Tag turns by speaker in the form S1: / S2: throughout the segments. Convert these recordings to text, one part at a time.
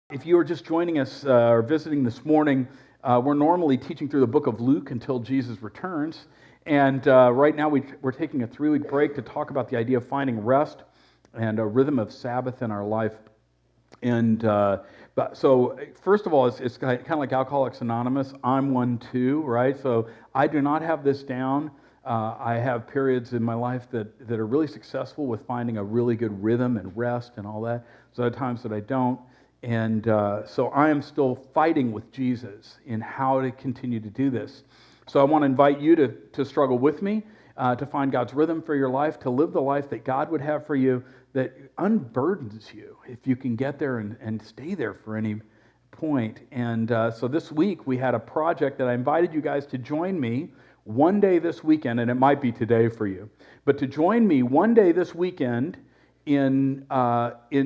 S1: If you are just joining us or visiting this morning, we're normally teaching through the book of Luke until Jesus returns. And right now we're taking a 3-week break to talk about the idea of finding rest and a rhythm of Sabbath in our life. And so first of all, it's kind of like Alcoholics Anonymous. I'm one too, right? So I do not have this down. I have periods in my life that are really successful with finding a really good rhythm and rest and all that. So there are times that I don't. And so I am still fighting with Jesus in how to continue to do this. So I want to invite you to struggle with me, to find God's rhythm for your life, to live the life that God would have for you, that unburdens you, if you can get there and stay there for any point. And so this week we had a project that I invited you guys to join me one day this weekend, and it might be today for you, but to join me one day this weekend in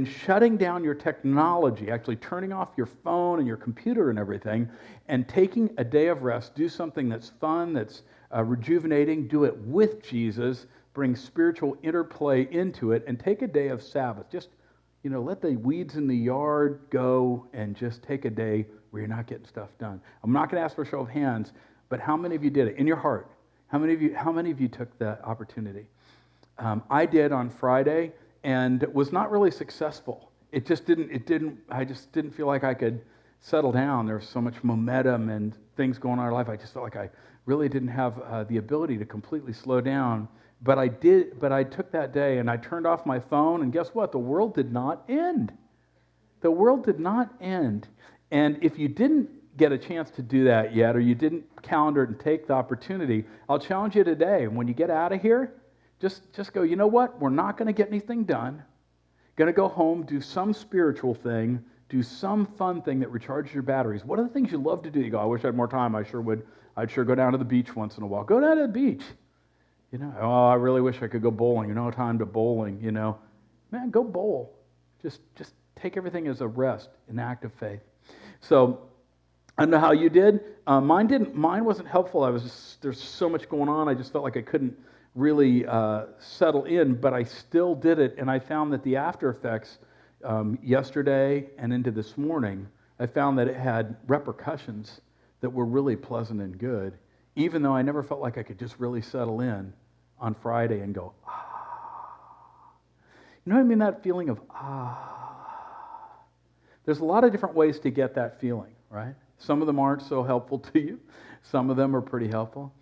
S1: shutting down your technology, actually turning off your phone and your computer and everything, and taking a day of rest. Do something that's fun, that's rejuvenating. Do it with Jesus. Bring spiritual interplay into it, and take a day of Sabbath. Just, let the weeds in the yard go, and just take a day where you're not getting stuff done. I'm not going to ask for a show of hands, but how many of you did it in your heart? How many of you took that opportunity? I did on Friday. And it was not really successful. I just didn't feel like I could settle down. There was so much momentum and things going on in our life. I just felt like I really didn't have the ability to completely slow down. But I took that day and I turned off my phone, and guess what? The world did not end. The world did not end. And if you didn't get a chance to do that yet, or you didn't calendar it and take the opportunity, I'll challenge you today. When you get out of here, Just go, you know what? We're not going to get anything done. Going to go home, do some spiritual thing, do some fun thing that recharges your batteries. What are the things you love to do? You go, I wish I had more time. I'd sure go down to the beach once in a while. Go down to the beach. Oh, I really wish I could go bowling. Time to bowling, Man, go bowl. Just take everything as a rest, an act of faith. So I don't know how you did. Mine wasn't helpful. There's so much going on. I just felt like I couldn't really settle in, but I still did it, and I found that the after effects yesterday and into this morning, I found that it had repercussions that were really pleasant and good, even though I never felt like I could just really settle in on Friday and go, ah. You know what I mean? That feeling of, ah. There's a lot of different ways to get that feeling, right? Some of them aren't so helpful to you. Some of them are pretty helpful.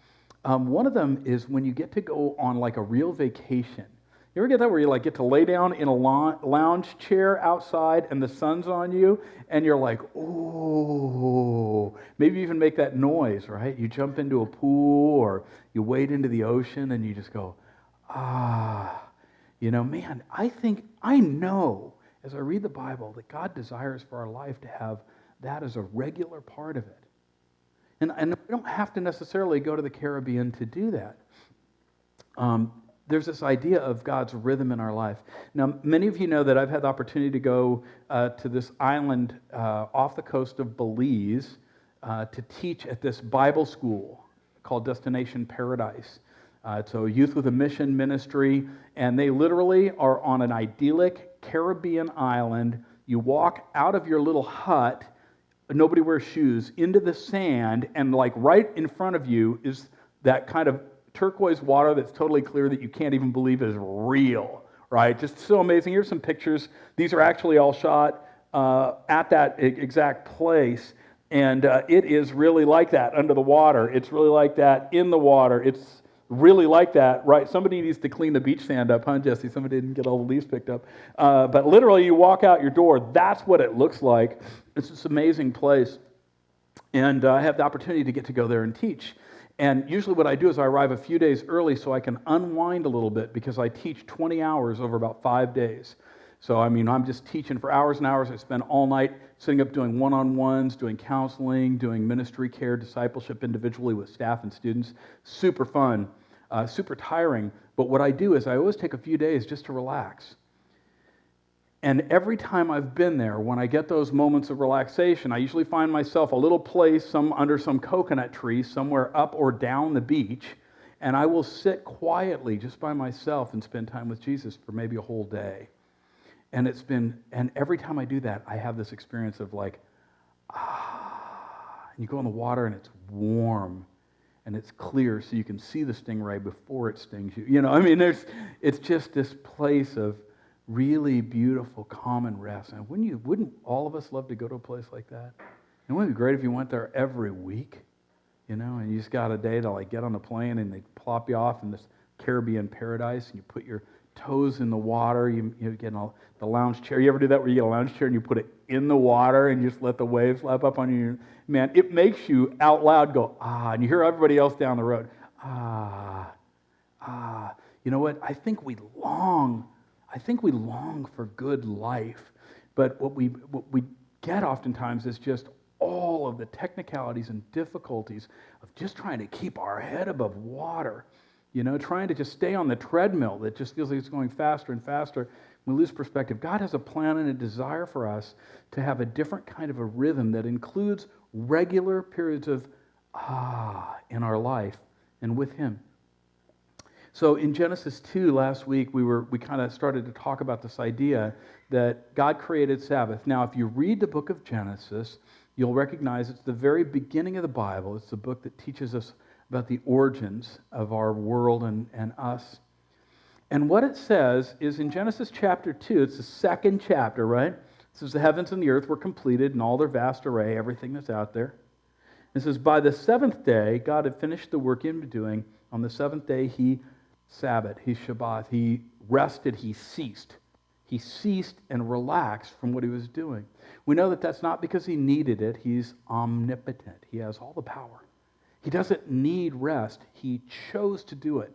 S1: One of them is when you get to go on like a real vacation. You ever get that where you get to lay down in a lounge chair outside and the sun's on you and you're like, oh, maybe you even make that noise, right? You jump into a pool or you wade into the ocean and you just go, ah, man, I know as I read the Bible that God desires for our life to have that as a regular part of it. And we don't have to necessarily go to the Caribbean to do that. There's this idea of God's rhythm in our life. Now, many of you know that I've had the opportunity to go to this island off the coast of Belize to teach at this Bible school called Destination Paradise. It's a youth with a mission ministry, and they literally are on an idyllic Caribbean island. You walk out of your little hut, nobody wears shoes, into the sand, and right in front of you is that kind of turquoise water that's totally clear that you can't even believe is real, right? Just so amazing. Here's some pictures. These are actually all shot at that exact place, and it is really like that under the water. It's really like that in the water. It's really like that, right? Somebody needs to clean the beach sand up, huh, Jesse? Somebody didn't get all the leaves picked up. But literally, you walk out your door, that's what it looks like. It's this amazing place. And I have the opportunity to get to go there and teach. And usually what I do is I arrive a few days early so I can unwind a little bit because I teach 20 hours over about 5 days. So, I'm just teaching for hours and hours. I spend all night sitting up doing one-on-ones, doing counseling, doing ministry care, discipleship individually with staff and students. Super fun, super tiring. But what I do is I always take a few days just to relax. And every time I've been there, when I get those moments of relaxation, I usually find myself a little place under some coconut tree somewhere up or down the beach, and I will sit quietly just by myself and spend time with Jesus for maybe a whole day. And every time I do that, I have this experience of like, and you go in the water and it's warm and it's clear so you can see the stingray before it stings you. It's just this place of really beautiful, calm and rest. And wouldn't all of us love to go to a place like that? And wouldn't it be great if you went there every week? And you just got a day to like get on the plane and they plop you off in this Caribbean paradise and you put your toes in the water, you get in the lounge chair. You ever do that where you get a lounge chair and you put it in the water and you just let the waves lap up on you? Man, it makes you out loud go, and you hear everybody else down the road, You know what? I think we long for good life, but what we get oftentimes is just all of the technicalities and difficulties of just trying to keep our head above water. Trying to just stay on the treadmill that just feels like it's going faster and faster. We lose perspective. God has a plan and a desire for us to have a different kind of a rhythm that includes regular periods of in our life and with Him. So in Genesis 2 last week, we kind of started to talk about this idea that God created Sabbath. Now, if you read the book of Genesis, you'll recognize it's the very beginning of the Bible. It's the book that teaches us about the origins of our world and us. And what it says is in Genesis chapter 2, it's the second chapter, right? It says the heavens and the earth were completed in all their vast array, everything that's out there. It says, by the seventh day, God had finished the work He had been doing. On the seventh day, He Sabbath, He Shabbat, He rested, He ceased. He ceased and relaxed from what He was doing. We know that that's not because He needed it. He's omnipotent. He has all the power. He doesn't need rest. He chose to do it.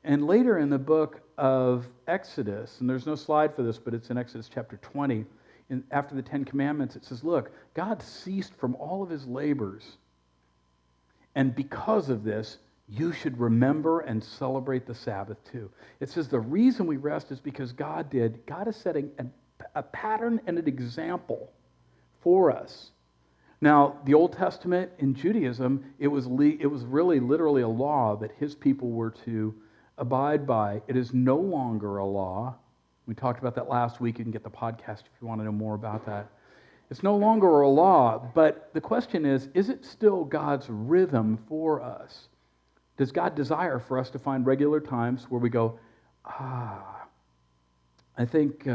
S1: And later in the book of Exodus, and there's no slide for this, but it's in Exodus chapter 20, after the Ten Commandments, it says, look, God ceased from all of His labors. And because of this, you should remember and celebrate the Sabbath too. It says the reason we rest is because God is setting a pattern and an example for us. Now, the Old Testament in Judaism, it was really literally a law that His people were to abide by. It is no longer a law. We talked about that last week. You can get the podcast if you want to know more about that. It's no longer a law, but the question is it still God's rhythm for us? Does God desire for us to find regular times where we go, I know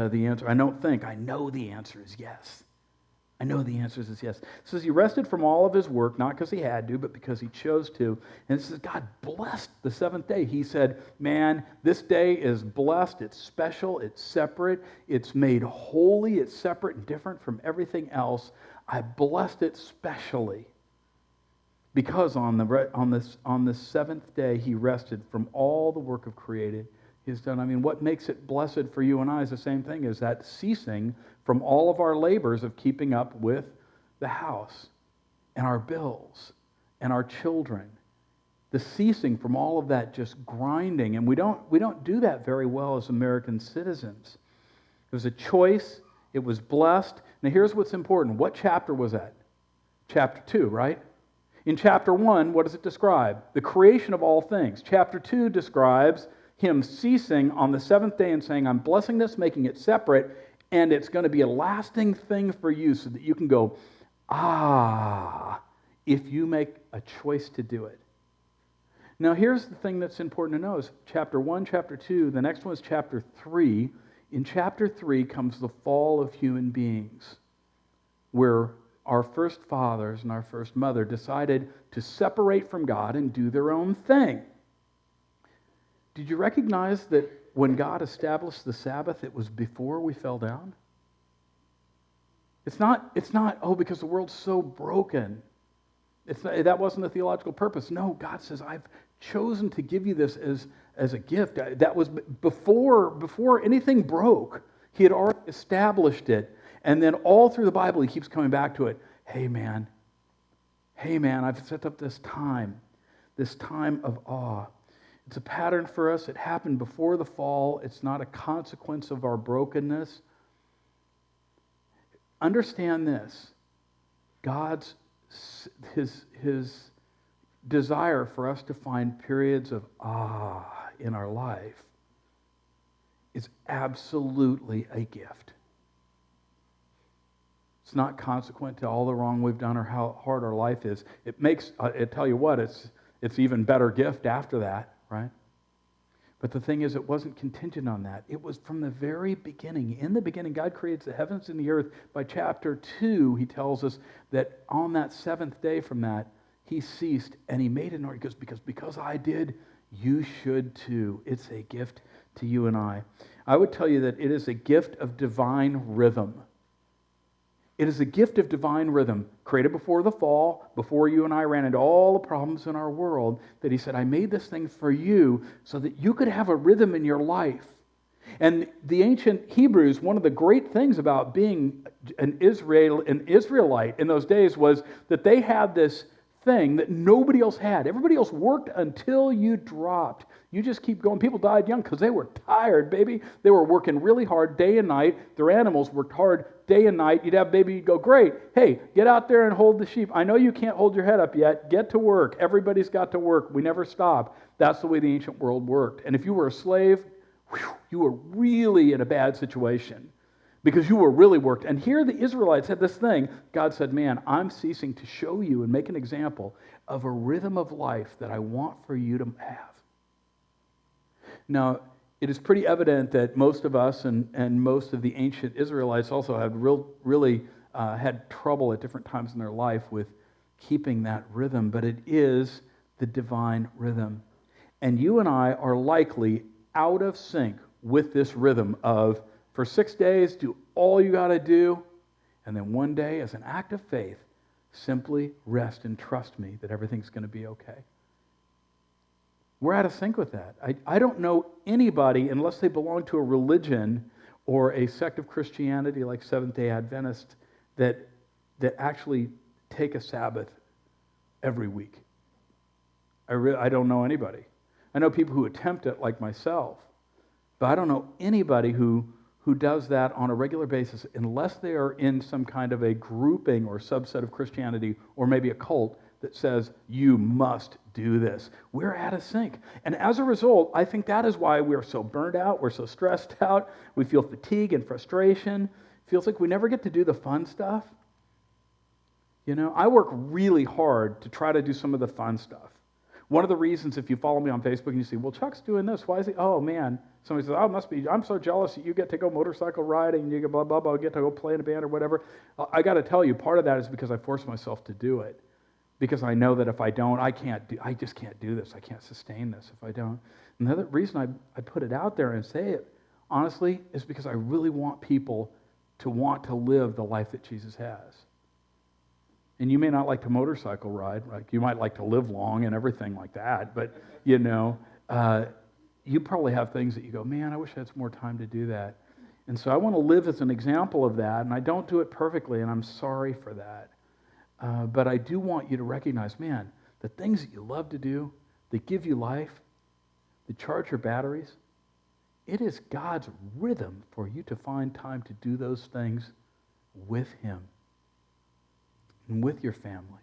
S1: the answer is yes. I know the answer is yes. It says He rested from all of His work, not because He had to, but because He chose to. And it says God blessed the seventh day. He said, man, this day is blessed. It's special. It's separate. It's made holy. It's separate and different from everything else. I blessed it specially. Because on the seventh day, He rested from all the work of created He's done. What makes it blessed for you and I is the same thing as that ceasing from all of our labors of keeping up with the house and our bills and our children. The ceasing from all of that just grinding. And we don't do that very well as American citizens. It was a choice. It was blessed. Now here's what's important. What chapter was that? Chapter 2, right? In chapter 1, what does it describe? The creation of all things. Chapter 2 describes Him ceasing on the seventh day and saying, I'm blessing this, making it separate, and it's going to be a lasting thing for you so that you can go, if you make a choice to do it. Now here's the thing that's important to know is chapter 1, chapter 2, the next one is chapter 3. In chapter 3 comes the fall of human beings, where our first fathers and our first mother decided to separate from God and do their own thing. Did you recognize that when God established the Sabbath, it was before we fell down? It's not, because the world's so broken. That wasn't the theological purpose. No, God says, I've chosen to give you this as a gift. That was before anything broke. He had already established it. And then all through the Bible, He keeps coming back to it. Hey man, I've set up this time of awe. It's a pattern for us. It happened before the fall. It's not a consequence of our brokenness. Understand this. His desire for us to find periods of in our life is absolutely a gift. It's not consequent to all the wrong we've done or how hard our life is. It makes, I tell you what, it's even better gift after that, right? But the thing is, it wasn't contingent on that. It was from the very beginning. In the beginning, God creates the heavens and the earth. By chapter 2, he tells us that on that seventh day from that, he ceased and he made an order. He goes, because I did, you should too. It's a gift to you and I. I would tell you that it is a gift of divine rhythm. It is a gift of divine rhythm, created before the fall, before you and I ran into all the problems in our world, that he said, I made this thing for you so that you could have a rhythm in your life. And the ancient Hebrews, one of the great things about being an Israelite in those days was that they had this thing that nobody else had. Everybody else worked until you dropped. You just keep going. People died young because they were tired, baby. They were working really hard day and night. Their animals worked hard day and night. You'd have a baby, you'd go, great. Hey, get out there and hold the sheep. I know you can't hold your head up yet. Get to work. Everybody's got to work. We never stop. That's the way the ancient world worked. And if you were a slave, you were really in a bad situation because you were really worked. And here the Israelites had this thing. God said, man, I'm ceasing to show you and make an example of a rhythm of life that I want for you to have. Now, it is pretty evident that most of us and most of the ancient Israelites also had really had trouble at different times in their life with keeping that rhythm, but it is the divine rhythm. And you and I are likely out of sync with this rhythm of, for 6 days, do all you got to do, and then one day, as an act of faith, simply rest and trust me that everything's going to be okay. We're out of sync with that. I don't know anybody, unless they belong to a religion or a sect of Christianity like Seventh-day Adventists, that actually take a Sabbath every week. I don't know anybody. I know people who attempt it like myself, but I don't know anybody who does that on a regular basis unless they are in some kind of a grouping or subset of Christianity or maybe a cult that says, you must do this. We're out of sync. And as a result, I think that is why we're so burned out, we're so stressed out, we feel fatigue and frustration. It feels like we never get to do the fun stuff. You know, I work really hard to try to do some of the fun stuff. One of the reasons, if you follow me on Facebook and you see, well, Chuck's doing this, why is he? Oh, man. Somebody says, oh, must be, I'm so jealous that you get to go motorcycle riding and you get blah, blah, blah, get to go play in a band or whatever. I got to tell you, part of that is because I force myself to do it. Because I know that if I don't, I just can't do this. I can't sustain this if I don't. Another reason I put it out there and say it, honestly, is because I really want people to want to live the life that Jesus has. And you may not like to motorcycle ride, like you might like to live long and everything like that, but you know, you probably have things that you go, man, I wish I had some more time to do that. And so I want to live as an example of that, and I don't do it perfectly, and I'm sorry for that. But I do want you to recognize, man, the things that you love to do, that give you life, that charge your batteries, it is God's rhythm for you to find time to do those things with Him and with your family,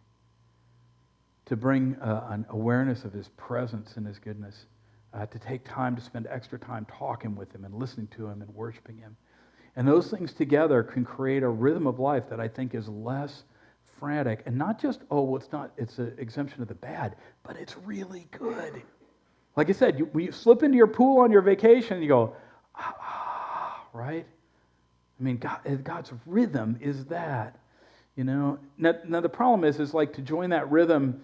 S1: to bring an awareness of His presence and His goodness, to take time to spend extra time talking with Him and listening to Him and worshiping Him. And those things together can create a rhythm of life that I think is less frantic, and not just, it's an exemption of the bad, but it's really good. Like I said, you slip into your pool on your vacation and you go, right? I mean, God's rhythm is that, you know. Now the problem is like to join that rhythm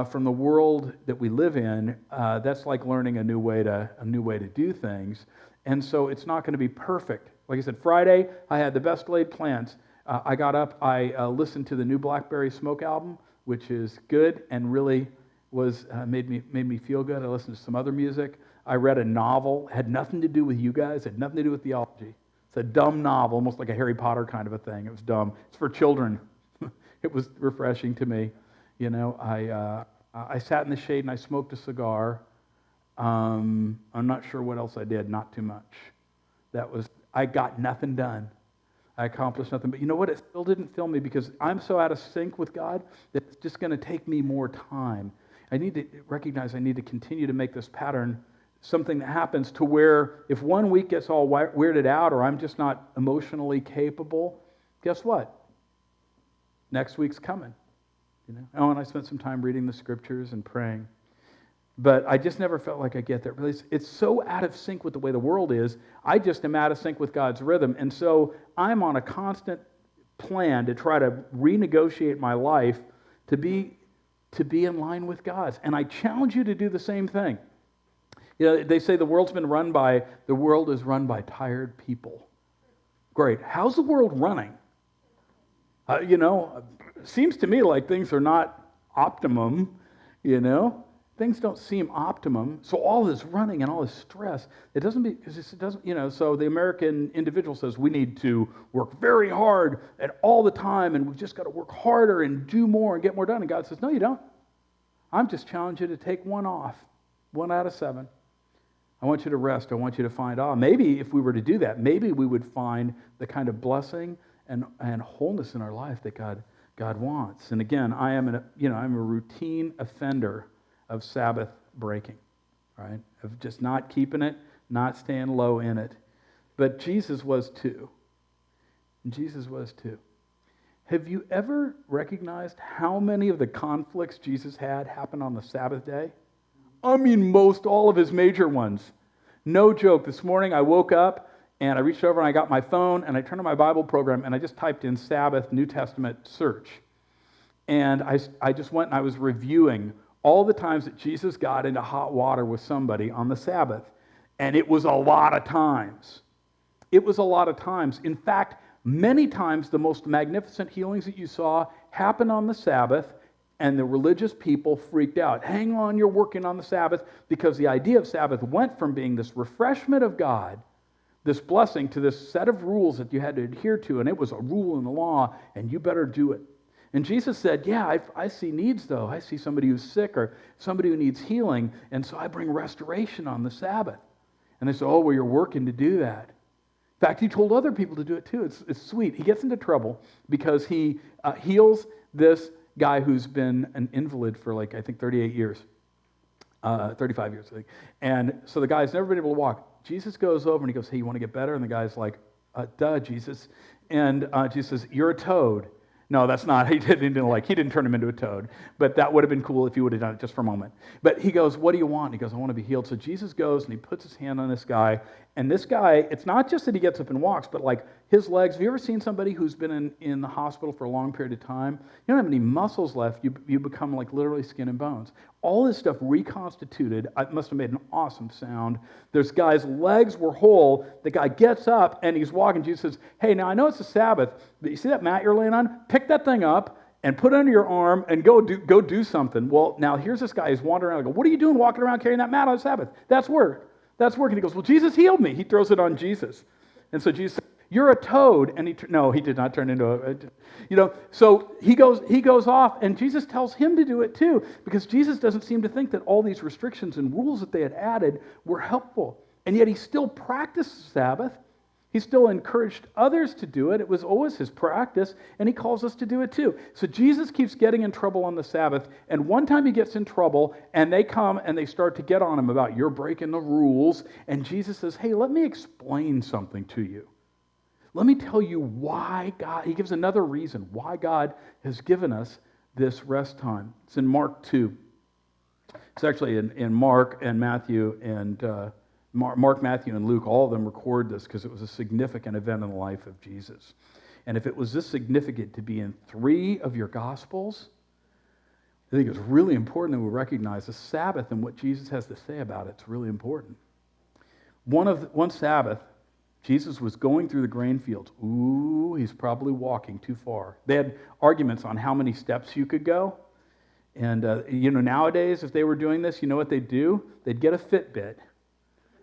S1: from the world that we live in, that's like learning a new way to do things, and so it's not going to be perfect. Like I said, Friday, I had the best laid plans. I got up, I listened to the new Blackberry Smoke album, which is good and really was made me feel good. I listened to some other music. I read a novel, had nothing to do with you guys, had nothing to do with theology. It's a dumb novel, almost like a Harry Potter kind of a thing. It was dumb. It's for children. It was refreshing to me. You know, I sat in the shade and I smoked a cigar. I'm not sure what else I did, not too much. I got nothing done. I accomplished nothing. But you know what? It still didn't fill me because I'm so out of sync with God that it's just going to take me more time. I need to recognize I need to continue to make this pattern something that happens to where if one week gets all weirded out or I'm just not emotionally capable, guess what? Next week's coming. Oh, and I spent some time reading the scriptures and praying. But I just never felt like I get there. It's so out of sync with the way the world is. I just am out of sync with God's rhythm. And so I'm on a constant plan to try to renegotiate my life to be in line with God's. And I challenge you to do the same thing. They say the world is run by tired people. Great. How's the world running? Seems to me like things are not optimum, Things don't seem optimum. So all this running and all this stress, so the American individual says we need to work very hard and all the time and we've just got to work harder and do more and get more done. And God says, no, you don't. I'm just challenging you to take one off, 1 out of 7. I want you to rest. I want you to find maybe if we were to do that, maybe we would find the kind of blessing and wholeness in our life that God wants. And again, I'm a routine offender of Sabbath breaking, right? Of just not keeping it, not staying low in it. But Jesus was too. Jesus was too. Have you ever recognized how many of the conflicts Jesus had happened on the Sabbath day? I mean, most all of his major ones. No joke. This morning I woke up and I reached over and I got my phone and I turned on my Bible program and I just typed in Sabbath New Testament search. And I just went and I was reviewing all the times that Jesus got into hot water with somebody on the Sabbath. And it was a lot of times. It was a lot of times. In fact, many times the most magnificent healings that you saw happened on the Sabbath, and the religious people freaked out. Hang on, you're working on the Sabbath, because the idea of Sabbath went from being this refreshment of God, this blessing, to this set of rules that you had to adhere to, and it was a rule in the law, and you better do it. And Jesus said, yeah, I see needs, though. I see somebody who's sick or somebody who needs healing, and so I bring restoration on the Sabbath. And they say, oh, well, you're working to do that. In fact, he told other people to do it too. It's sweet. He gets into trouble because he heals this guy who's been an invalid for 38 years, 35 years, I think. And so the guy's never been able to walk. Jesus goes over and he goes, hey, you want to get better? And the guy's like, duh, Jesus. And Jesus says, you're a toad. No, that's not. He didn't turn him into a toad. But that would have been cool if he would have done it just for a moment. But he goes, what do you want? And he goes, I want to be healed. So Jesus goes and he puts his hand on this guy. And this guy, it's not just that he gets up and walks, but his legs. Have you ever seen somebody who's been in the hospital for a long period of time? You don't have any muscles left. You become literally skin and bones. All this stuff reconstituted. It must have made an awesome sound. This guy's legs were whole. The guy gets up and he's walking. Jesus says, hey, now I know it's a Sabbath, but you see that mat you're laying on? Pick that thing up and put it under your arm and go do something. Well, now here's this guy who's wandering around. I go, what are you doing walking around carrying that mat on the Sabbath? That's work. That's work. And he goes, well, Jesus healed me. He throws it on Jesus. And so Jesus says, you're a toad. And he did not turn into a, so he goes off, and Jesus tells him to do it too, because Jesus doesn't seem to think that all these restrictions and rules that they had added were helpful. And yet he still practiced Sabbath. He still encouraged others to do it. It was always his practice, and he calls us to do it too. So Jesus keeps getting in trouble on the Sabbath, and one time he gets in trouble, and they come and they start to get on him about, you're breaking the rules. And Jesus says, hey, let me explain something to you. Let me tell you why God, he gives another reason why God has given us this rest time. It's in Mark 2. It's actually in Mark and Matthew and Mark, Matthew, and Luke. All of them record this because it was a significant event in the life of Jesus. And if it was this significant to be in 3 of your Gospels, I think it's really important that we recognize the Sabbath and what Jesus has to say about it. It's really important. One Sabbath, Jesus was going through the grain fields. Ooh, he's probably walking too far. They had arguments on how many steps you could go. And, nowadays, if they were doing this, you know what they'd do? They'd get a Fitbit,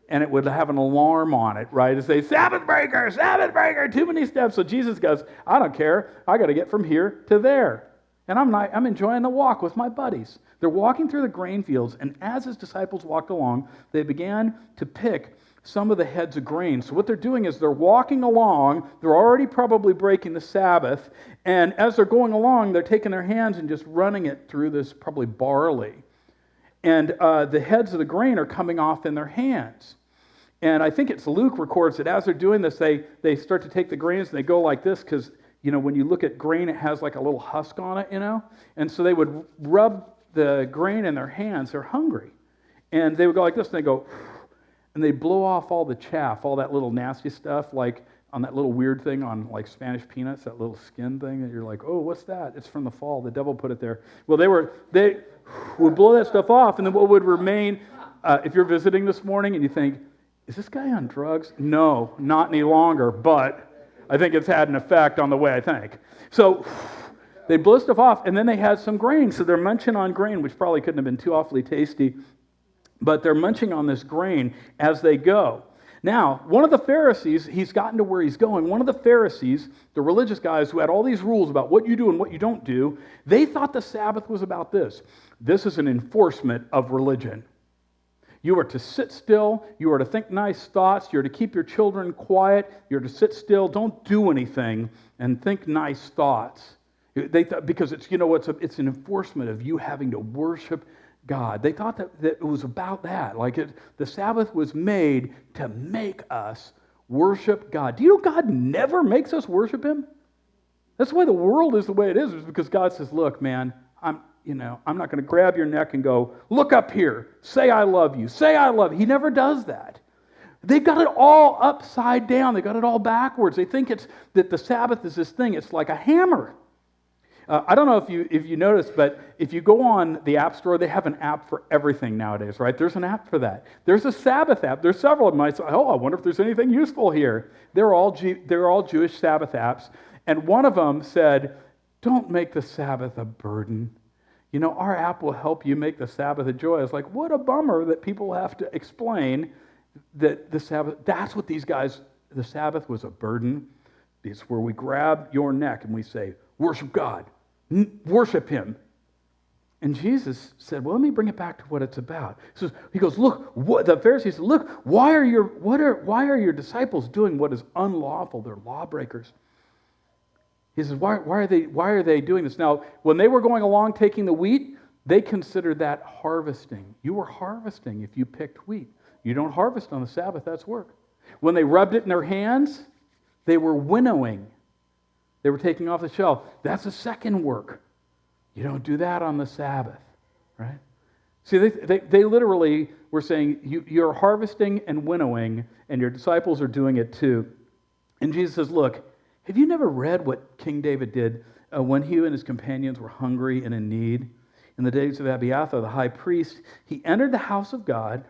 S1: and it would have an alarm on it, right? To say, Sabbath breaker, too many steps. So Jesus goes, I don't care. I got to get from here to there. And I'm enjoying the walk with my buddies. They're walking through the grain fields, and as his disciples walked along, they began to pick some of the heads of grain. So what they're doing is they're walking along, they're already probably breaking the Sabbath, and as they're going along, they're taking their hands and just running it through this probably barley. and the heads of the grain are coming off in their hands. And I think it's Luke records that as they're doing this, they start to take the grains and they go like this because, when you look at grain, it has like a little husk on it, And so they would rub the grain in their hands. They're hungry. And they would go like this and they go, and they blow off all the chaff, all that little nasty stuff, like on that little weird thing on like Spanish peanuts, that little skin thing that you're like, oh, what's that? It's from the fall. The devil put it there. Well, they would blow that stuff off, and then what would remain, if you're visiting this morning and you think, is this guy on drugs? No, not any longer, but I think it's had an effect on the way I think. So they blow stuff off, and then they had some grain. So they're munching on grain, which probably couldn't have been too awfully tasty, but they're munching on this grain as they go. Now, one of the Pharisees, he's gotten to where he's going. One of the Pharisees, the religious guys who had all these rules about what you do and what you don't do, they thought the Sabbath was about this. This is an enforcement of religion. You are to sit still. You are to think nice thoughts. You're to keep your children quiet. You're to sit still. Don't do anything and think nice thoughts. They thought, because it's an enforcement of you having to worship God. They thought that it was about that. The Sabbath was made to make us worship God. Do you know God never makes us worship Him? That's why the world is the way it is because God says, look, man, I'm not going to grab your neck and go, look up here, say I love you, say I love you. He never does that. They got it all upside down. They got it all backwards. They think that the Sabbath is this thing. It's like a hammer. I don't know if you noticed, but if you go on the App Store, they have an app for everything nowadays, right? There's an app for that. There's a Sabbath app. There's several of them. I say, I wonder if there's anything useful here. They're all Jewish Sabbath apps. And one of them said, don't make the Sabbath a burden. Our app will help you make the Sabbath a joy. It's like, what a bummer that people have to explain that the Sabbath, that's what these guys, the Sabbath was a burden. It's where we grab your neck and we say, worship God. Worship Him. And Jesus said, well, let me bring it back to what it's about. He goes, look, the Pharisees said, look, why are your disciples doing what is unlawful? They're lawbreakers. He says, why are they doing this? Now, when they were going along taking the wheat, they considered that harvesting. You were harvesting if you picked wheat. You don't harvest on the Sabbath, that's work. When they rubbed it in their hands, they were winnowing. They were taking off the shell. That's a second work. You don't do that on the Sabbath, right? See, they literally were saying, you're harvesting and winnowing, and your disciples are doing it too. And Jesus says, look, have you never read what King David did when he and his companions were hungry and in need? In the days of Abiathar, the high priest, he entered the house of God,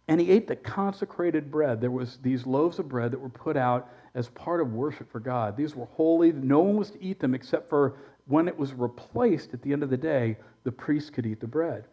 S1: and he ate the consecrated bread. There was these loaves of bread that were put out as part of worship for God. These were holy. No one was to eat them except for when it was replaced at the end of the day, the priest could eat the bread.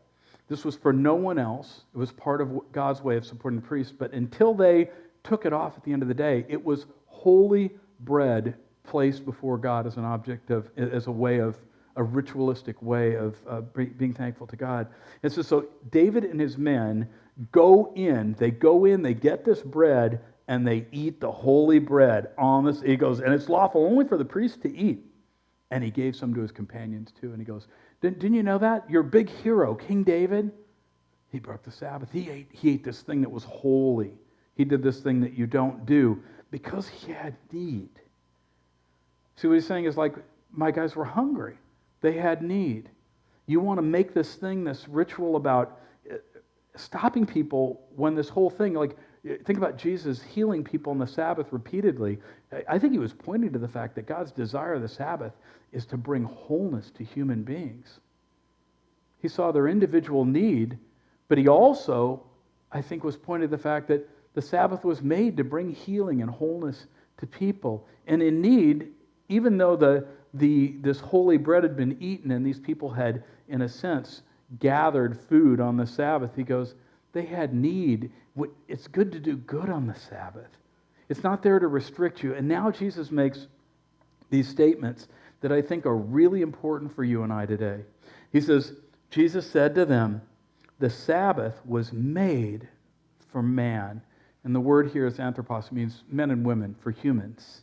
S1: This was for no one else. It was part of God's way of supporting the priest. But until they took it off at the end of the day, it was holy bread placed before God as an object of, as a way of, a ritualistic way of being thankful to God. And so David and his men go in, they get this bread, and they eat the holy bread on this. He goes, and it's lawful only for the priest to eat. And he gave some to his companions too. And he goes, didn't you know that? Your big hero, King David, he broke the Sabbath. He ate this thing that was holy. He did this thing that you don't do because he had need. See, what he's saying is like, my guys were hungry. They had need. You want to make this thing, this ritual about stopping people when this whole thing, like, think about Jesus healing people on the Sabbath repeatedly. I think he was pointing to the fact that God's desire of the Sabbath is to bring wholeness to human beings. He saw their individual need, but he also, I think, was pointing to the fact that the Sabbath was made to bring healing and wholeness to people. And in need, even though this holy bread had been eaten and these people had, in a sense, gathered food on the Sabbath, he goes, they had need. It's good to do good on the Sabbath. It's not there to restrict you. And now Jesus makes these statements that I think are really important for you and I today. He says, Jesus said to them, the Sabbath was made for man. And the word here is anthropos, means men and women, for humans.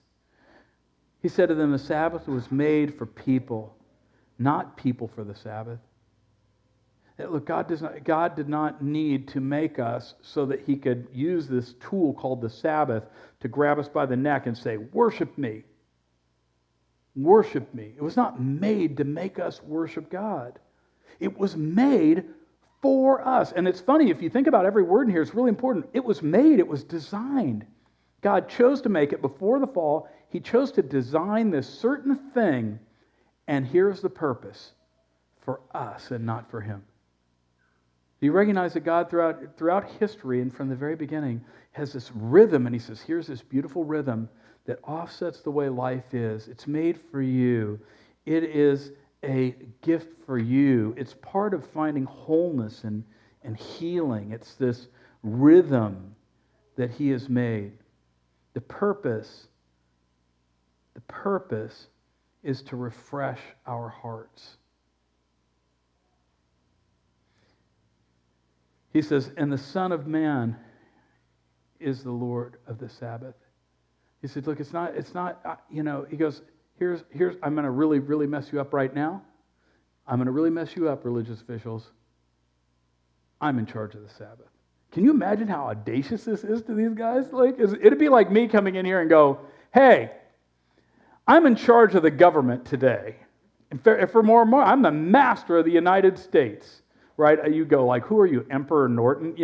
S1: He said to them, the Sabbath was made for people, not people for the Sabbath. Look, God did not need to make us so that he could use this tool called the Sabbath to grab us by the neck and say, worship me. Worship me. It was not made to make us worship God. It was made for us. And it's funny, if you think about every word in here, it's really important. It was made, it was designed. God chose to make it before the fall. He chose to design this certain thing, and here's the purpose: for us and not for him. Do you recognize that God throughout history and from the very beginning has this rhythm, and he says, here's this beautiful rhythm that offsets the way life is. It's made for you. It is a gift for you. It's part of finding wholeness and healing. It's this rhythm that he has made. The purpose is to refresh our hearts. He says, and the Son of Man is the Lord of the Sabbath. He said, look, it's not, he goes, here's, I'm going to really, really mess you up right now. I'm going to really mess you up, religious officials. I'm in charge of the Sabbath. Can you imagine how audacious this is to these guys? It'd be like me coming in here and go, hey, I'm in charge of the government today. And for more and more, I'm the master of the United States. Right? You go like, who are you, Emperor Norton?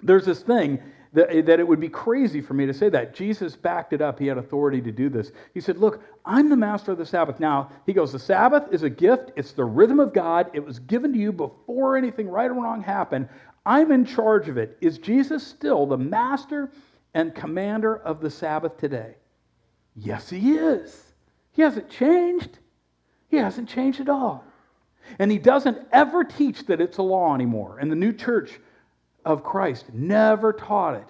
S1: There's this thing that it would be crazy for me to say that. Jesus backed it up. He had authority to do this. He said, look, I'm the master of the Sabbath. Now, he goes, the Sabbath is a gift. It's the rhythm of God. It was given to you before anything right or wrong happened. I'm in charge of it. Is Jesus still the master and commander of the Sabbath today? Yes, he is. He hasn't changed. He hasn't changed at all. And he doesn't ever teach that it's a law anymore. And the new church of Christ never taught it,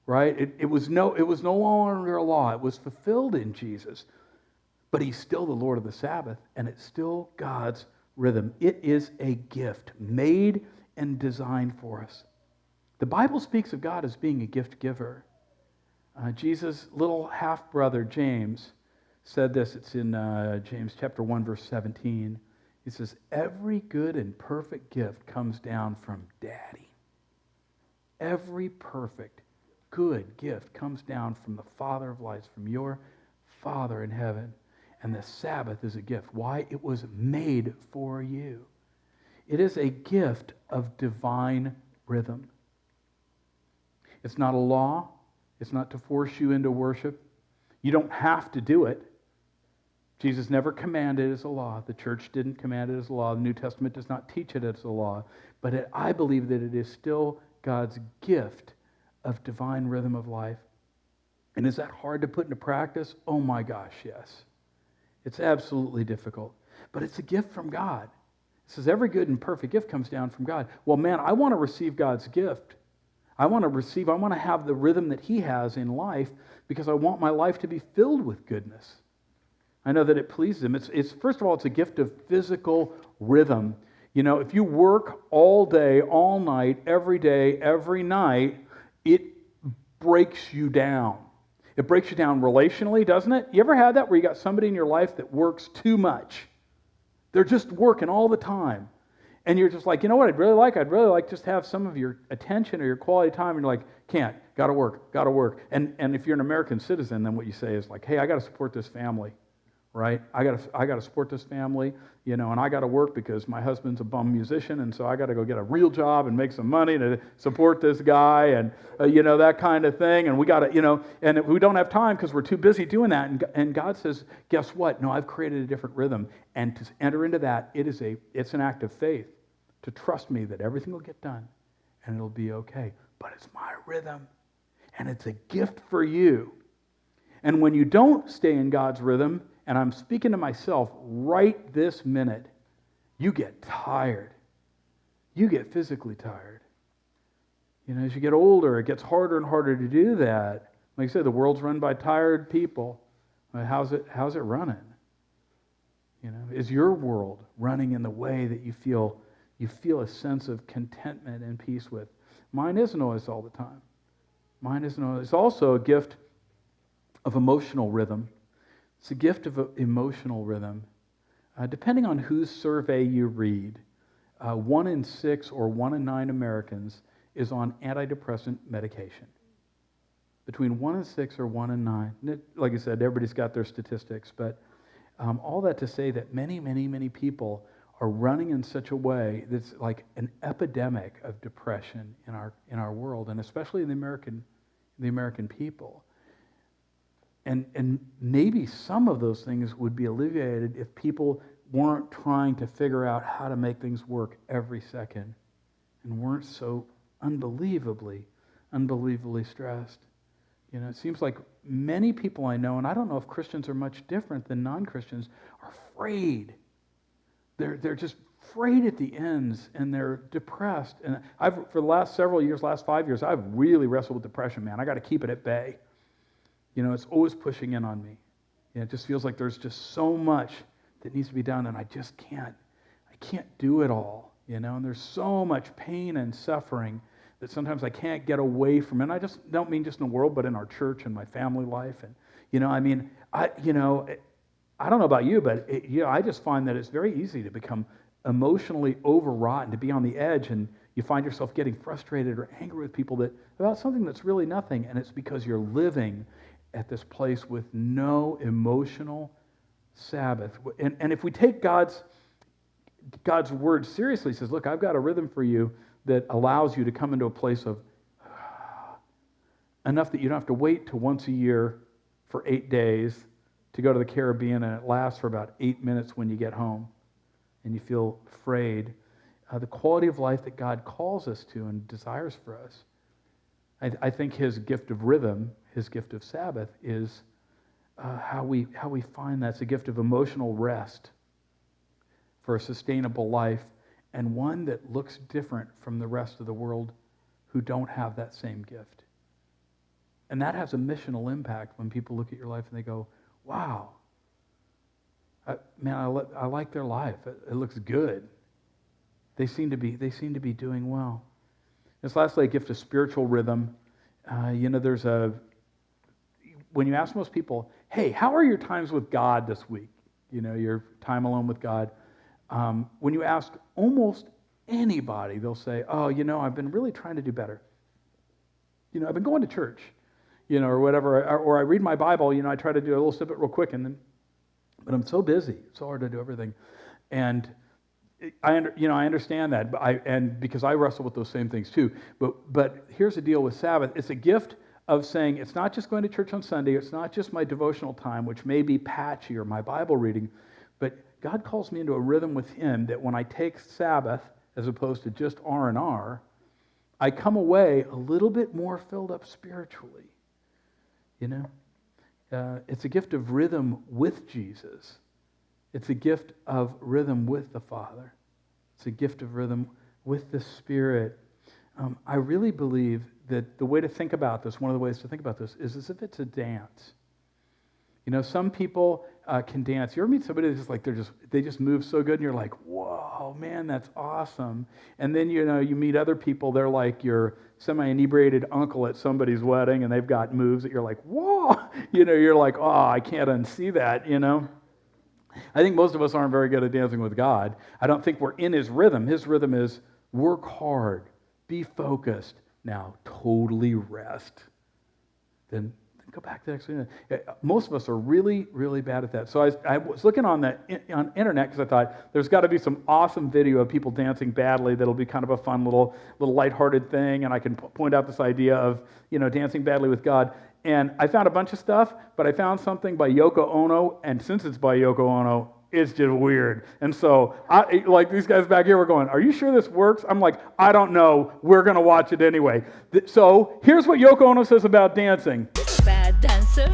S1: right? It was no longer a law. It was fulfilled in Jesus. But he's still the Lord of the Sabbath, and it's still God's rhythm. It is a gift made and designed for us. The Bible speaks of God as being a gift giver. Jesus' little half-brother, James, said this. It's in James chapter 1, verse 17. He says, every good and perfect gift comes down from Daddy. Every perfect, good gift comes down from the Father of lights, from your Father in heaven. And the Sabbath is a gift. Why? It was made for you. It is a gift of divine rhythm. It's not a law. It's not to force you into worship. You don't have to do it. Jesus never commanded it as a law. The church didn't command it as a law. The New Testament does not teach it as a law. But I believe that it is still God's gift of divine rhythm of life. And is that hard to put into practice? Oh my gosh, yes. It's absolutely difficult. But it's a gift from God. It says every good and perfect gift comes down from God. Well, man, I want to receive God's gift. I want to have the rhythm that he has in life because I want my life to be filled with goodness. I know that it pleases him. It's first of all, it's a gift of physical rhythm. If you work all day, all night, every day, every night, it breaks you down. It breaks you down relationally, doesn't it? You ever had that where you got somebody in your life that works too much? They're just working all the time. And you're just like, you know what I'd really like? I'd really like just to have some of your attention or your quality time. And you're like, can't, got to work. And if you're an American citizen, then what you say is like, hey, I got to support this family. Right? I got to support this family, and I got to work because my husband's a bum musician, and so I got to go get a real job and make some money to support this guy, and that kind of thing. And we got to, and we don't have time because we're too busy doing that. And God says, guess what? No, I've created a different rhythm, and to enter into that, it's an act of faith to trust me that everything will get done, and it'll be okay. But it's my rhythm, and it's a gift for you. And when you don't stay in God's rhythm, and I'm speaking to myself right this minute, you get tired. You get physically tired. As you get older, it gets harder and harder to do that. Like I said, the world's run by tired people. How's it running? Is your world running in the way that you feel a sense of contentment and peace with? Mine isn't always all the time. Mine isn't always. It's also a gift of emotional rhythm. It's a gift of emotional rhythm. Depending on whose survey you read, 1 in 6 or 1 in 9 Americans is on antidepressant medication. Between 1 in 6 or 1 in 9. Like I said, everybody's got their statistics, but all that to say that many, many, many people are running in such a way that's like an epidemic of depression in our world, and especially in the American people. And maybe some of those things would be alleviated if people weren't trying to figure out how to make things work every second and weren't so unbelievably stressed. You know, it seems like many people I know, and I don't know if Christians are much different than non-Christians, are afraid. They're just frayed at the ends, and they're depressed. And for the last several years, last 5 years, I've really wrestled with depression, man. I got to keep it at bay. You know, it's always pushing in on me. You know, it just feels like there's just so much that needs to be done, and I just can't. I can't do it all. You know, and there's so much pain and suffering that sometimes I can't get away from. And I just don't mean just in the world, but in our church and my family life. And you know, I mean, I don't know about you, but I just find that it's very easy to become emotionally overwrought and to be on the edge, and you find yourself getting frustrated or angry with people about something that's really nothing, and it's because you're living at this place with no emotional Sabbath. And if we take God's word seriously, he says, look, I've got a rhythm for you that allows you to come into a place of enough that you don't have to wait till once a year for 8 days to go to the Caribbean, and it lasts for about 8 minutes when you get home and you feel afraid. The quality of life that God calls us to and desires for us. I think his gift of rhythm, his gift of Sabbath, is how we find that's a gift of emotional rest for a sustainable life, and one that looks different from the rest of the world who don't have that same gift. And that has a missional impact when people look at your life and they go, wow, I like their life. It looks good. They seem to be doing well. This lastly, a gift of spiritual rhythm. When you ask most people, hey, how are your times with God this week? You know, your time alone with God. When you ask almost anybody, they'll say, oh, I've been really trying to do better. I've been going to church, or whatever, or I read my Bible, I try to do a little snippet real quick, but I'm so busy, it's so hard to do everything. And I understand that, and because I wrestle with those same things too. But here's the deal with Sabbath. It's a gift of saying it's not just going to church on Sunday, it's not just my devotional time, which may be patchy, or my Bible reading, but God calls me into a rhythm with him that when I take Sabbath, as opposed to just R&R, I come away a little bit more filled up spiritually. It's a gift of rhythm with Jesus. It's a gift of rhythm with the Father. It's a gift of rhythm with the Spirit. I really believe that the way to think about this, one of the ways to think about this, is as if it's a dance. Some people can dance. You ever meet somebody that's just like they just move so good, and you're like, whoa, man, that's awesome. And then you meet other people. They're like your semi-inebriated uncle at somebody's wedding, and they've got moves that you're like, whoa, you're like, oh, I can't unsee that. I think most of us aren't very good at dancing with God. I don't think we're in his rhythm. His rhythm is work hard, be focused, now totally rest. Then go back to the next thing. Most of us are really, really bad at that. So I was looking on internet because I thought there's got to be some awesome video of people dancing badly that'll be kind of a fun little lighthearted thing, and I can point out this idea of dancing badly with God. And I found a bunch of stuff, but I found something by Yoko Ono, and since it's by Yoko Ono, it's just weird. And so, these guys back here were going, are you sure this works? I'm like, I don't know. We're going to watch it anyway. So here's what Yoko Ono says about dancing.
S2: Bad dancer.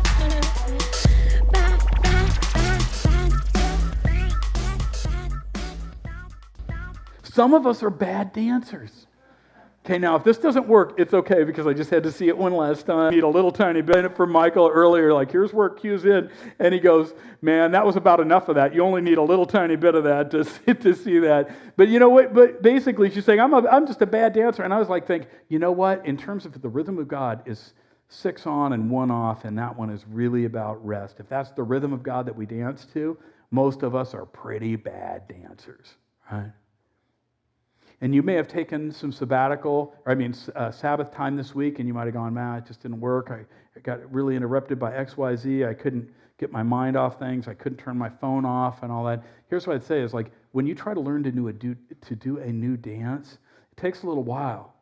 S1: Some of us are bad dancers. Okay, now if this doesn't work, it's okay because I just had to see it one last time. I need a little tiny bit from Michael earlier, like here's where it cues in, and he goes, man, that was about enough of that. You only need a little tiny bit of that to see that. But you know what? But basically, she's saying I'm just a bad dancer, and I was like, you know what? In terms of the rhythm of God is 6 on and 1 off, and that one is really about rest. If that's the rhythm of God that we dance to, most of us are pretty bad dancers, right? And you may have taken some Sabbath time this week, and you might have gone, man, it just didn't work. I got really interrupted by XYZ. I couldn't get my mind off things. I couldn't turn my phone off and all that. Here's what I'd say is, like, when you try to learn to do a new dance, it takes a little while,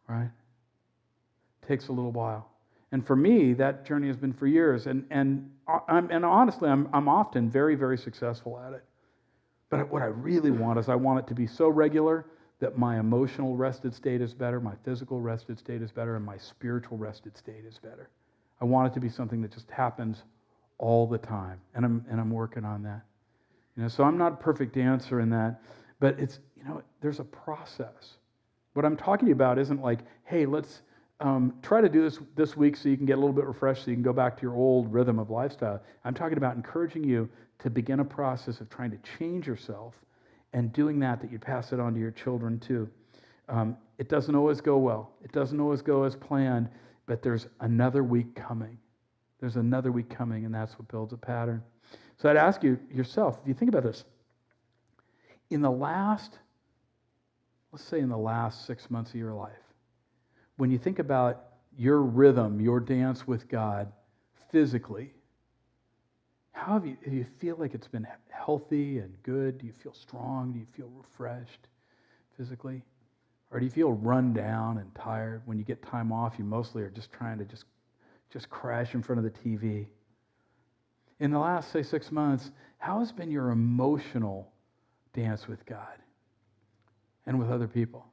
S1: right? It takes a little while. And for me, that journey has been for years. And honestly, I'm often very, very successful at it. But what I really want is I want it to be so regular that my emotional rested state is better, my physical rested state is better, and my spiritual rested state is better. I want it to be something that just happens all the time, and I'm working on that. So I'm not a perfect dancer in that, but it's there's a process. What I'm talking about isn't like, hey, let's try to do this week so you can get a little bit refreshed, so you can go back to your old rhythm of lifestyle. I'm talking about encouraging you to begin a process of trying to change yourself, and doing that you pass it on to your children too. It doesn't always go well. It doesn't always go as planned, but there's another week coming. There's another week coming, and that's what builds a pattern. So I'd ask you yourself, if you think about this, let's say in the last 6 months of your life, when you think about your rhythm, your dance with God physically, do you feel like it's been healthy and good? Do you feel strong? Do you feel refreshed physically? Or do you feel run down and tired? When you get time off, you mostly are just trying to just crash in front of the TV. In the last, say, 6 months, how has been your emotional dance with God and with other people?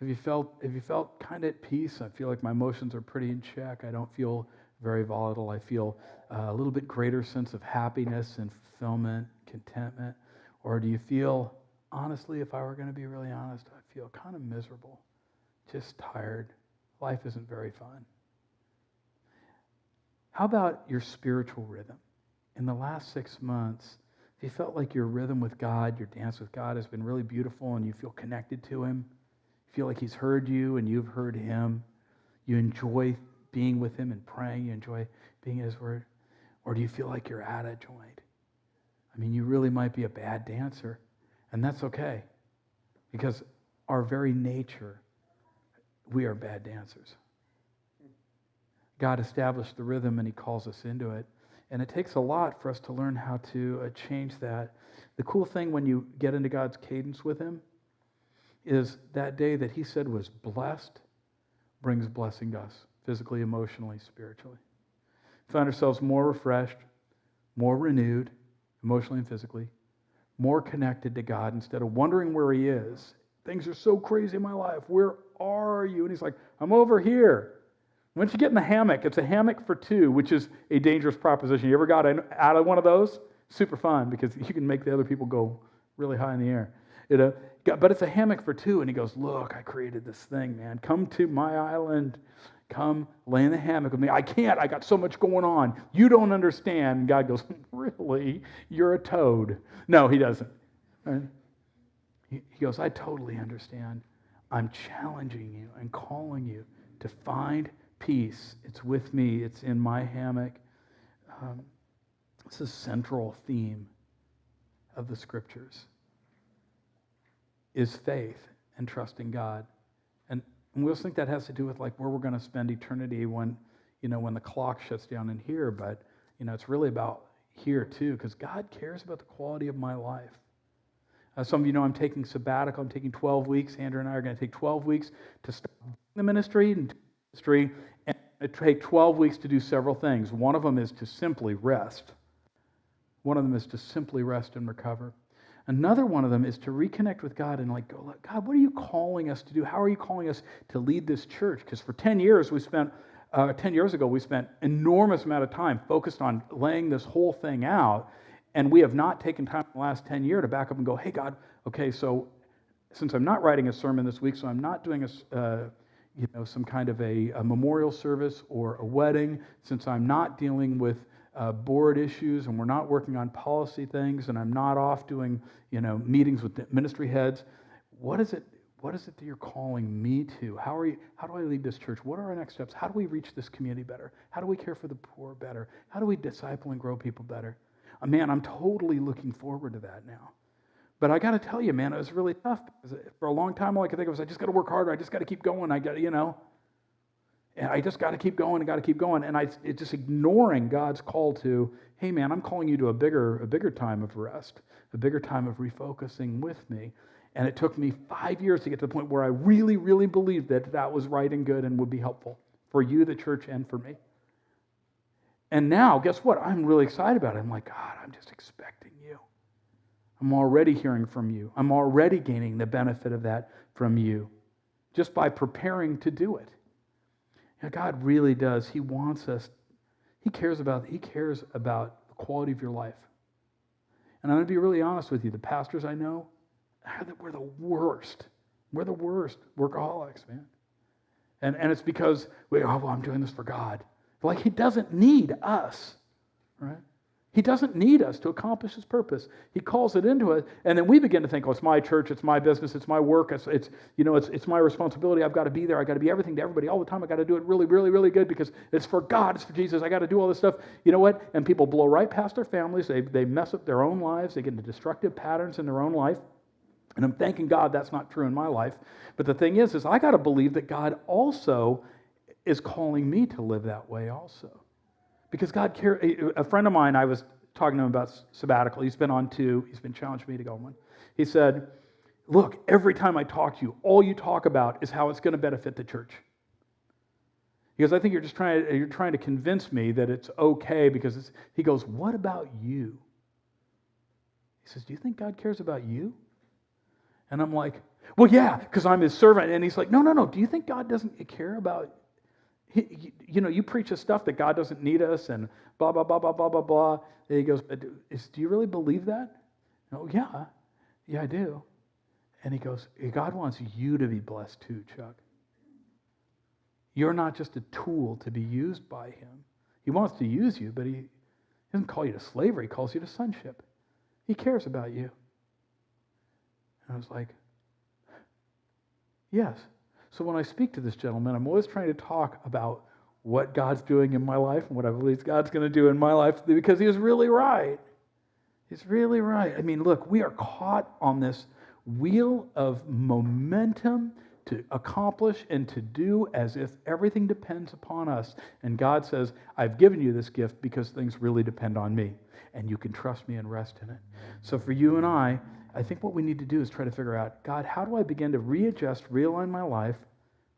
S1: Have you felt kind of at peace? I feel like my emotions are pretty in check. I don't feel very volatile. I feel a little bit greater sense of happiness and fulfillment, contentment. Or do you feel, honestly, if I were going to be really honest, I feel kind of miserable, just tired. Life isn't very fun. How about your spiritual rhythm? In the last 6 months, if you felt like your rhythm with God, your dance with God has been really beautiful and you feel connected to Him, you feel like He's heard you and you've heard Him, you enjoy being with Him and praying, you enjoy being in His Word, or do you feel like you're out of joint? I mean, you really might be a bad dancer, and that's okay, because our very nature, we are bad dancers. God established the rhythm and He calls us into it. And it takes a lot for us to learn how to change that. The cool thing when you get into God's cadence with Him is that day that He said was blessed brings blessing to us, physically, emotionally, spiritually. We find ourselves more refreshed, more renewed, emotionally and physically, more connected to God instead of wondering where He is. Things are so crazy in my life. Where are you? And He's like, I'm over here. Once you get in the hammock, it's a hammock for two, which is a dangerous proposition. You ever got out of one of those? Super fun, because you can make the other people go really high in the air. But it's a hammock for two, and He goes, look, I created this thing, man. Come to my island. Come lay in the hammock with me. I can't. I got so much going on. You don't understand. And God goes, really? You're a toad. No, He doesn't. Right? He goes, I totally understand. I'm challenging you and calling you to find peace. It's with me. It's in my hammock. It's a central theme of the Scriptures, is faith and trusting God. And we also think that has to do with like where we're going to spend eternity when the clock shuts down in here. But it's really about here too, because God cares about the quality of my life. Some of you know I'm taking sabbatical. I'm taking 12 weeks. Andrew and I are going to take 12 weeks to start the ministry and take 12 weeks to do several things. One of them is to simply rest. One of them is to simply rest and recover. Another one of them is to reconnect with God and like go, God, what are you calling us to do? How are you calling us to lead this church? Because for 10 years, 10 years ago, we spent enormous amount of time focused on laying this whole thing out. And we have not taken time in the last 10 years to back up and go, hey, God, okay, so since I'm not writing a sermon this week, so I'm not doing some kind of a memorial service or a wedding, since I'm not dealing with board issues and we're not working on policy things and I'm not off doing, meetings with ministry heads, what is it that you're calling me to? How do I lead this church? What are our next steps? How do we reach this community better? How do we care for the poor better? How do we disciple and grow people better? Man, I'm totally looking forward to that now. But I got to tell you, man, it was really tough. Because for a long time, all I could think of was, I just got to work harder. I just got to keep going. And I just got to keep going and got to keep going. And it's just ignoring God's call to, hey, man, I'm calling you to a bigger time of rest, a bigger time of refocusing with me. And it took me 5 years to get to the point where I really, really believed that was right and good and would be helpful for you, the church, and for me. And now, guess what? I'm really excited about it. I'm like, God, I'm just expecting you. I'm already hearing from you. I'm already gaining the benefit of that from you just by preparing to do it. And God really does. He wants us. He cares about the quality of your life. And I'm going to be really honest with you. The pastors I know, we're the worst. We're the worst workaholics, man. And it's because I'm doing this for God. Like, he doesn't need us, right? He doesn't need us to accomplish his purpose. He calls it into us, and then we begin to think, it's my church, it's my business, it's my work, it's my responsibility. I've got to be there. I've got to be everything to everybody all the time. I've got to do it really, really, really good because it's for God, it's for Jesus. I got to do all this stuff. You know what? And people blow right past their families. They mess up their own lives. They get into destructive patterns in their own life. And I'm thanking God that's not true in my life. But the thing is I got to believe that God also is calling me to live that way also. Because God cares. A friend of mine, I was talking to him about sabbatical. He's been on 2. He's been challenged me to go on one. He said, look, every time I talk to you, all you talk about is how it's going to benefit the church. Because I think you're trying to convince me that it's okay because he goes, what about you? He says, do you think God cares about you? And I'm like, well, yeah, because I'm his servant. And he's like, no. Do you think God doesn't care about you preach us stuff that God doesn't need us and blah, blah, blah, blah, blah, blah, blah. And he goes, do you really believe that? Oh, yeah, I do. And he goes, God wants you to be blessed too, Chuck. You're not just a tool to be used by him. He wants to use you, but he doesn't call you to slavery. He calls you to sonship. He cares about you. And I was like, yes. So when I speak to this gentleman, I'm always trying to talk about what God's doing in my life and what I believe God's going to do in my life because he is really right. He's really right. I mean, look, we are caught on this wheel of momentum to accomplish and to do as if everything depends upon us. And God says, I've given you this gift because things really depend on me. And you can trust me and rest in it. So for you and I think what we need to do is try to figure out, God, how do I begin to readjust, realign my life,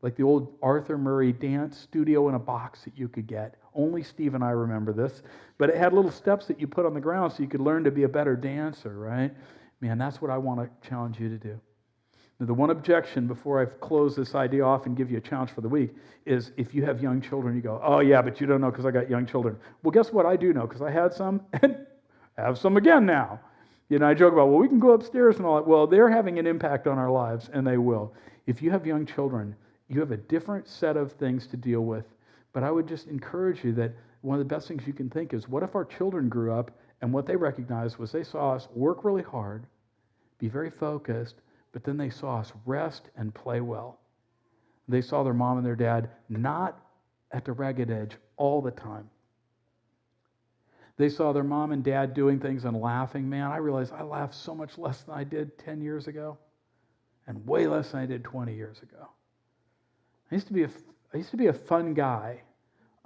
S1: like the old Arthur Murray dance studio in a box that you could get. Only Steve and I remember this. But it had little steps that you put on the ground so you could learn to be a better dancer, right? Man, that's what I want to challenge you to do. Now, the one objection before I close this idea off and give you a challenge for the week is if you have young children, you go, oh yeah, but you don't know because I got young children. Well, guess what? I do know because I had some and have some again now. I joke about, well, we can go upstairs and all that. Well, they're having an impact on our lives, and they will. If you have young children, you have a different set of things to deal with. But I would just encourage you that one of the best things you can think is, what if our children grew up and what they recognized was they saw us work really hard, be very focused, but then they saw us rest and play well. They saw their mom and their dad not at the ragged edge all the time. They saw their mom and dad doing things and laughing. Man, I realized I laughed so much less than I did 10 years ago and way less than I did 20 years ago. I used to be a fun guy.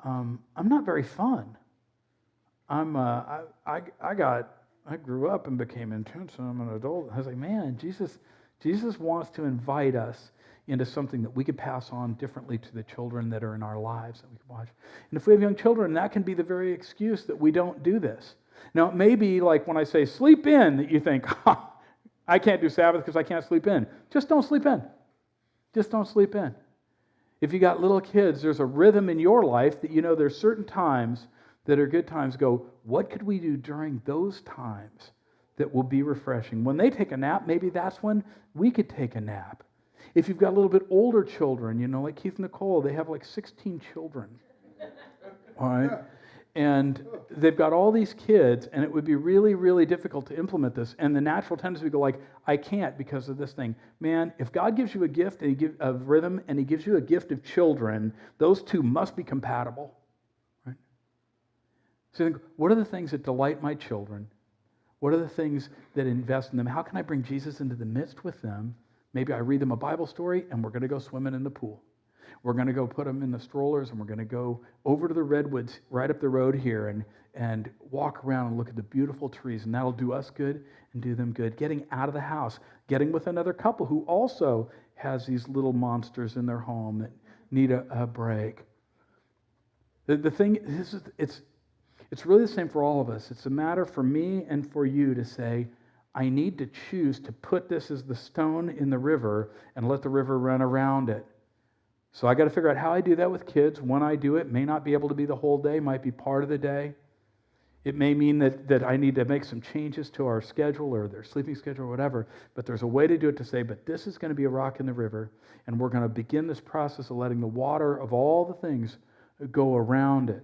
S1: I'm not very fun. I grew up and became intense, and I'm an adult. I was like, man, Jesus wants to invite us into something that we could pass on differently to the children that are in our lives that we can watch. And if we have young children, that can be the very excuse that we don't do this. Now, it may be like when I say sleep in, that you think, I can't do Sabbath because I can't sleep in. Just don't sleep in. Just don't sleep in. If you got little kids, there's a rhythm in your life that there's certain times that are good times. Go, what could we do during those times that will be refreshing? When they take a nap, maybe that's when we could take a nap. If you've got a little bit older children, like Keith and Nicole, they have like 16 children. All right? And they've got all these kids, and it would be really, really difficult to implement this. And the natural tendency would go like, I can't because of this thing. Man, if God gives you a gift of rhythm and he gives you a gift of children, those two must be compatible. Right? So you think, what are the things that delight my children? What are the things that invest in them? How can I bring Jesus into the midst with them? Maybe I read them a Bible story, and we're going to go swimming in the pool. We're going to go put them in the strollers, and we're going to go over to the redwoods right up the road here and walk around and look at the beautiful trees, and that'll do us good and do them good. Getting out of the house, getting with another couple who also has these little monsters in their home that need a break. The thing is, it's really the same for all of us. It's a matter for me and for you to say, I need to choose to put this as the stone in the river and let the river run around it. So I got to figure out how I do that with kids. When I do it, may not be able to be the whole day, might be part of the day. It may mean that I need to make some changes to our schedule or their sleeping schedule or whatever, but there's a way to do it to say, but this is going to be a rock in the river, and we're going to begin this process of letting the water of all the things go around it.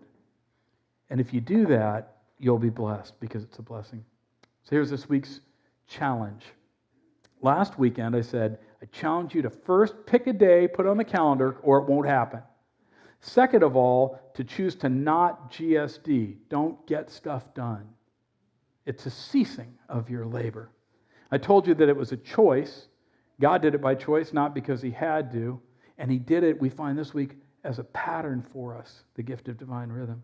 S1: And if you do that, you'll be blessed because it's a blessing. So here's this week's challenge. Last weekend I said, I challenge you to first pick a day, put it on the calendar, or it won't happen. Second of all, to choose to not GSD. Don't get stuff done. It's a ceasing of your labor. I told you that it was a choice. God did it by choice, not because he had to. And he did it, we find this week, as a pattern for us, the gift of divine rhythm.